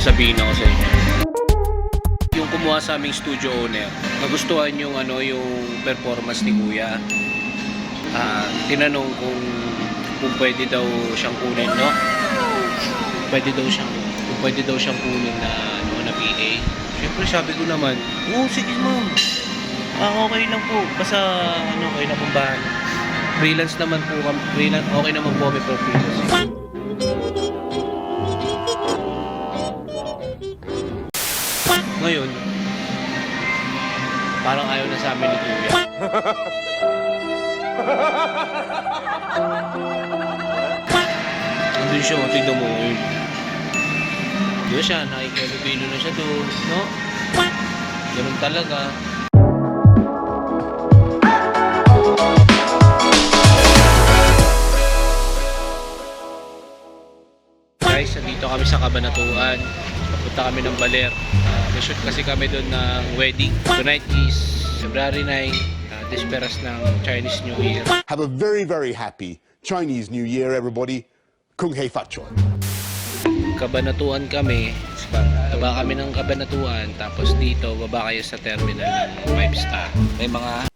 sasabihin ako sa inyo. Yung kumuha sa aming studio owner, nagustuhan yung performance ni Kuya. Tinanong kung pwede daw siyang kunin, no? Pwede daw siyang kunin na PA. Siyempre sabi ko naman, sige ma'am. Okay lang po. Basta okay na pong bahan. Freelance naman po kami. Okay naman po kami for freelance. Ngayon, parang ayaw na sa amin ni Kuya. Andun siya, tignan mo. Di ba siya, nakikipilo na siya doon, no? Ganun talaga. Guys, nandito kami sa Cabanatuan. Papunta kami ng Baler. May shoot kasi kami doon ng wedding. Tonight is February 9, Desperas ng Chinese New Year. Have a very, very happy Chinese New Year, everybody. Kung Hei Fat Choi. Cabanatuan kami. Baba kami ng Cabanatuan. Tapos dito, baba kayo sa terminal ng 5-star. May mga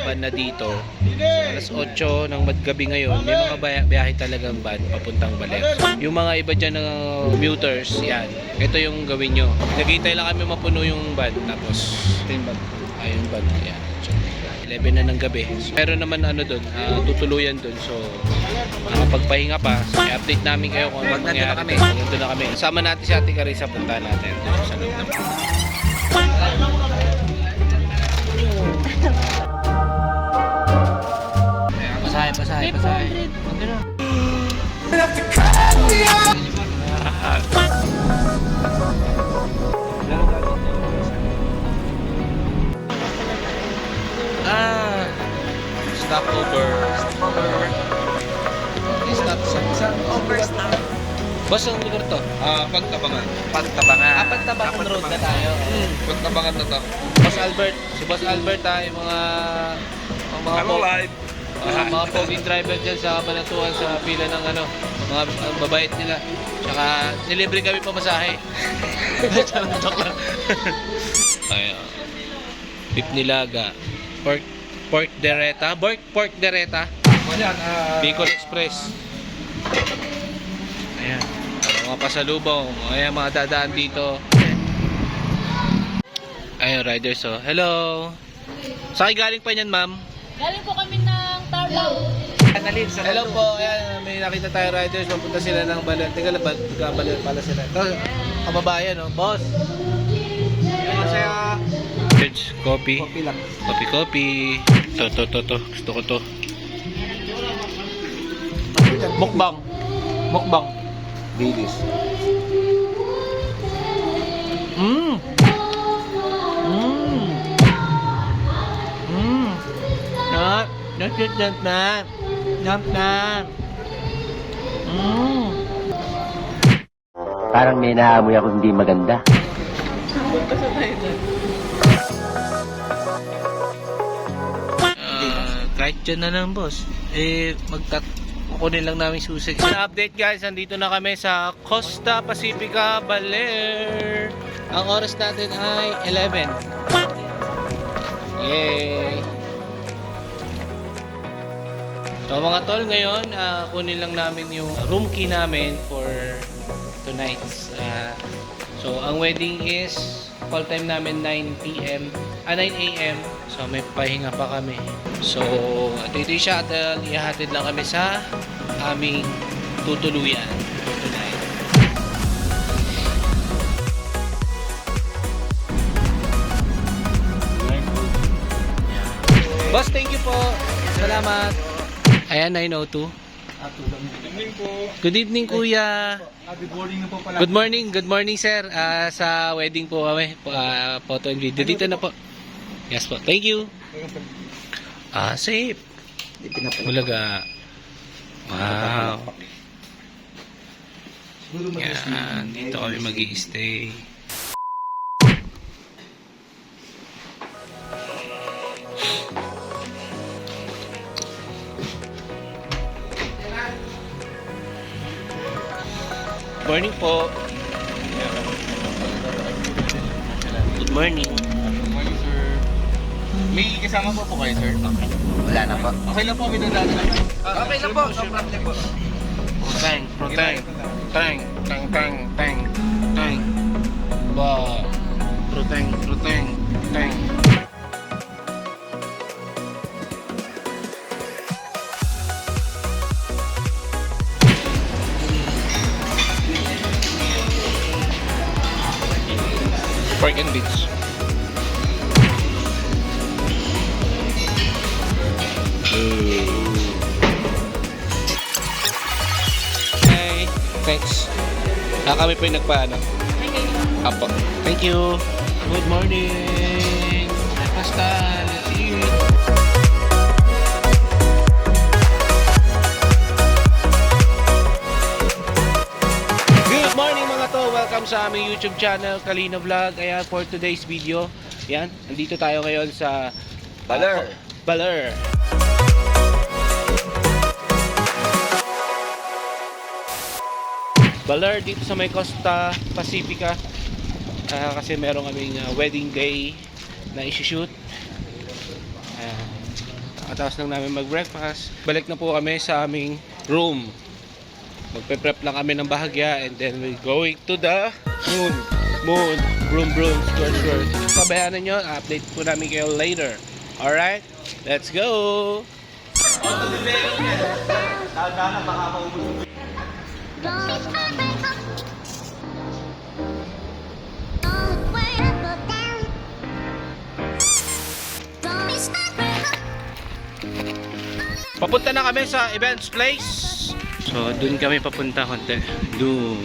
van na dito. So, alas 8 ng gabi ngayon, may mga biyahe talagang van papuntang Baler. Yung mga iba dyan ng commuters, yan. Ito yung gawin nyo. Nagintay lang kami mapuno yung van. Tapos, ito yung van. Ayun van. Yan. 11 na ng gabi. Pero naman doon, tutuluyan doon. So, makapagpahinga pa. I-update namin kayo kung ano mangyari. Nandun na kami. Sama natin si Ate Carissa, punta natin sa loob na. Pasahe. Stopover. Overstop. Boss, ang lugar to? Pagtabangan. Pagtabangan road na tayo. Pagtabangan na to. Boss Albert. Si Boss Albert yung mga live. mga poging driver dyan sa Cabanatuan sa pila ng mga babait nila. Tsaka nilibre kami pamasahe. Joke lang. Beef nilaga. Pork dereta. Pork dereta. Bicol Express. Ayan. Mga pasalubong. Ayan, mga dadaan dito. Ayan, riders. Hello. Saan galing pa niyan, ma'am? Galing po kami ng Tarlac. Hello po. Ayan, may nakita tayo riders. Mapunta sila ng Baler. Teka lang, Baler pala sila. Ito, kababayan, boss. Masaya. Coffee. Coffee lang. Coffee. To. Gusto ko to. Mukbang. Bilis. Parang may naamoy ako hindi maganda. Kahit dyan na lang, boss. Kukunin lang namin susi. Update guys, nandito na kami sa Costa Pacifica, Baler. Ang oras natin ay 11. Yay! So mga tol, ngayon kunin lang namin yung room key namin for tonight. So ang wedding is call time namin 9 a.m. So may pahinga pa kami. So dito yung shuttle, ihahatid lang kami sa aming tutuluyan tonight. Boss, thank you po. Salamat. Ayan, 9:02. Good evening, kuya. Good morning, sir. Sa wedding po kami. Photo and video. Dito na po. Yes po. Thank you. Safe. Bulaga. Wow. Yan. Dito kami mag-i-stay. Morning po. Good morning. Good morning, sir. May kasama po kayo, sir? Wala na po. Okay lang po, may dadaan naman. Okay lang po, no problem po. Proteng, proteng, teng, teng, teng, teng, teng. Ba, proteng, proteng, teng. Pork and beans. Hey, thanks. Kami po yung nagpaano. Apo. Thank you. Good morning. Breakfast time. Let's eat. Good morning mga to. Welcome sa aming YouTube channel, Kalina Vlog. Ayan, for today's video. Yan, nandito tayo ngayon sa Baler. Baler. Baler dito sa may Costa Pacifica. Kasi meron kaming wedding day na isi-shoot. Nakatapos lang namin mag-breakfast. Balik na po kami sa aming room. Magpe-prep lang kami ng bahagya and then we're going to the moon, broom, squirt. Pabayaan nyo, update po namin kayo later. Alright, let's go! Papunta na kami sa events place. So, dun kami papunta konti. Dun.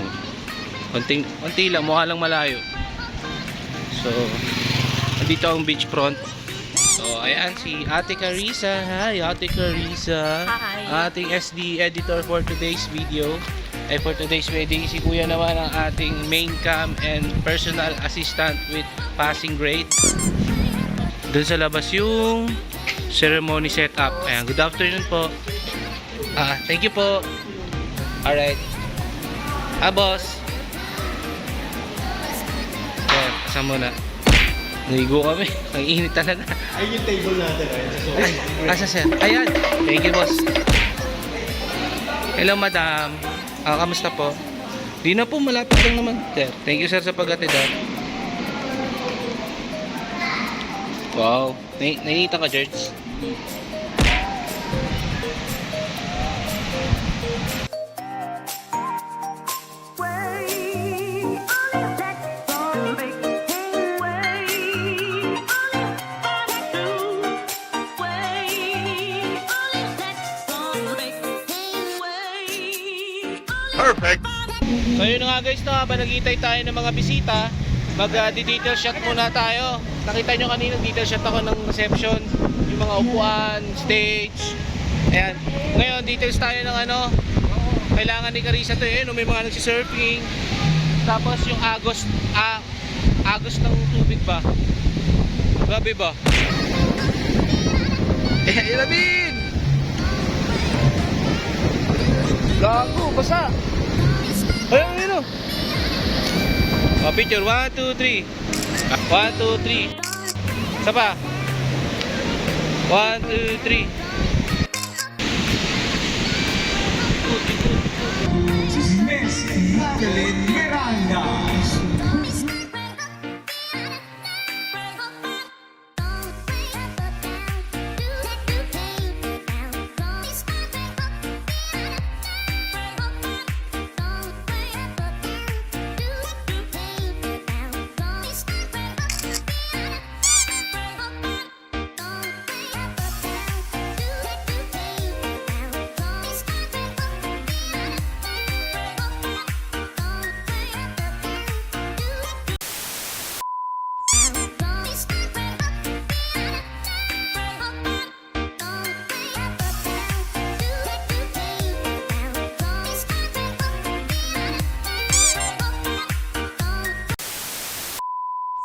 Konti lang, mukha lang malayo. So, dito ang beachfront. So, ayan si Ate Carissa. Hi, Ate Carissa. Hi. Ating SD editor for today's video. For today's wedding, si Kuya naman ang ating main cam and personal assistant with passing grade. Dun sa labas yung ceremony setup. Ayan, good afternoon po. Thank you po. Alright. Boss. Ayan, kasama muna. Naligo kami. Ang init talaga. Ay, yung table natin. Asa sir? Ayan. Thank you, boss. Hello, madam. Kamusta po? Di na po, malapit lang naman. Sir, thank you, sir, sa pag-atid. Wow. Nainita ka, George? Perfect! So yun na nga guys, no, habang naghihintay tayo ng mga bisita, mag-detail shot muna tayo. Nakita nyo kanina, detail shot ako ng reception, yung mga upuan, stage. Ayan. Ngayon, details tayo ng ano, kailangan ni Carissa to yun, may mga nagsisurfing. Tapos yung agos ng tubig ba? Grabe ba? Ilabin! Gago, basa! Ayun, ayun o! Picture, 1, 2, 3. 1, 2, 3. Isa pa. 1, 2, 3.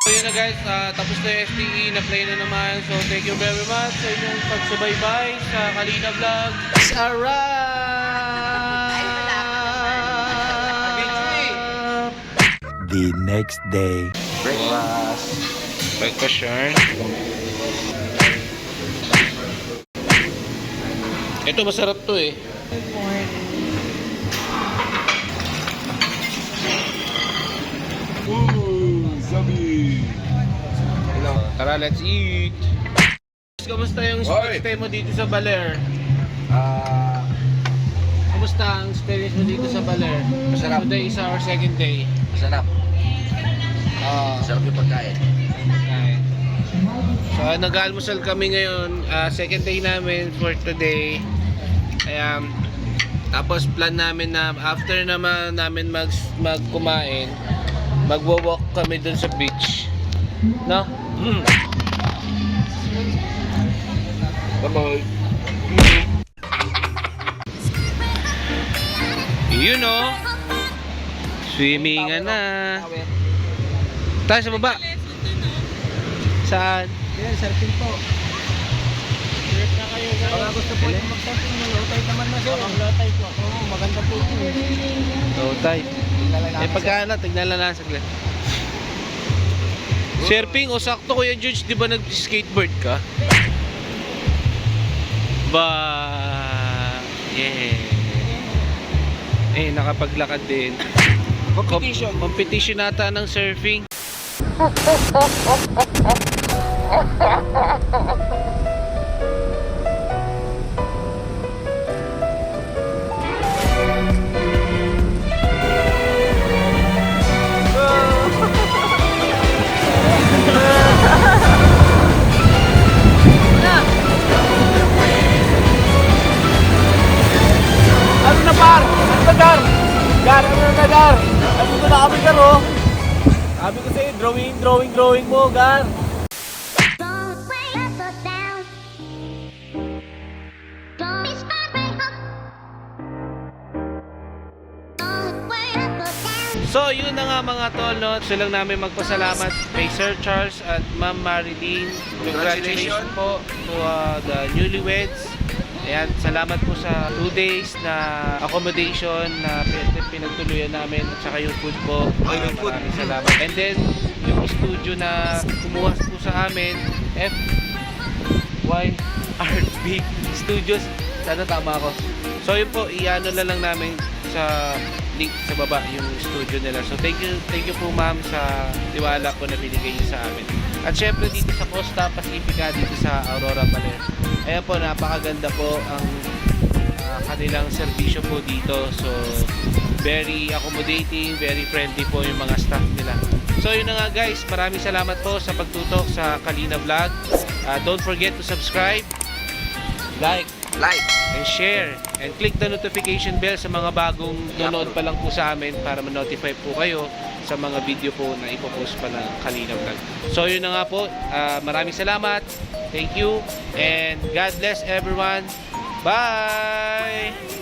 So yun na guys, tapos na yung STE, na-play na naman. So thank you very much sa inyong pagsubaybay sa Kalina Vlog. Alright! the next day. Breakfast. Breakfast yarn. Ito masarap to eh. Tara, let's eat. Kamusta yung stay mo dito sa Baler? Kamusta ang experience mo dito sa Baler? Masarap. Today is our second day. Masarap. Masarap yung pagkain. Okay. So nag-almusal kami ngayon, second day namin for today. Ayan. Tapos plan namin na after naman namin magkumain, magwo-walk kami dun sa beach. No? Bye-bye. You know, swimming na. Tayo sa baba. Saan? Yan, surfing po. Baka gusto po yung mag-surfing, low tide naman na siya. Low tide po. Oo, maganda po ito. Low tide. Eh pagkano, tignan lang lang saglit. Surfing o sakto Kuya Judge, di ba nag-skateboard ka? Ba, yeah. Eh, nakapaglakad din. Competition nata ng surfing. Ano na par? Ano na gar? Gar, ano na gar? Ano na kami gar oh? Sabi ko sa'yo, drawing mo gar. Don't wait so down. Don't be smart, don't wait so down. So, yun na nga mga tol, no? Gusto lang namin magpasalamat kay Sir Charles at Ma'am Marilyn. Congratulations po to the newlyweds. Ayan, salamat po sa 2 days na accommodation na pinagtuluyan namin at saka yung food po. Maraming salamat. And then, yung studio na kumuha po sa amin, FYRB Studios. Sana tama ako. So, yun po, i-ano lang namin sa link sa baba yung studio nila. So, thank you po ma'am sa tiwala ko na binigay niyo sa amin. At syempre dito sa Costa Pacifica, dito sa Aurora Baler. Ayan po, napakaganda po ang kanilang serbisyo po dito. So, very accommodating, very friendly po yung mga staff nila. So, yun na nga guys, maraming salamat po sa pagtutok sa Kalina Vlog. Don't forget to subscribe, like, and share, and click the notification bell sa mga bagong nanonood pa lang po sa amin para ma-notify po kayo sa mga video po na ipopost pa ng Kalina Vlog. So yun na nga po, maraming salamat, thank you, and God bless everyone. Bye!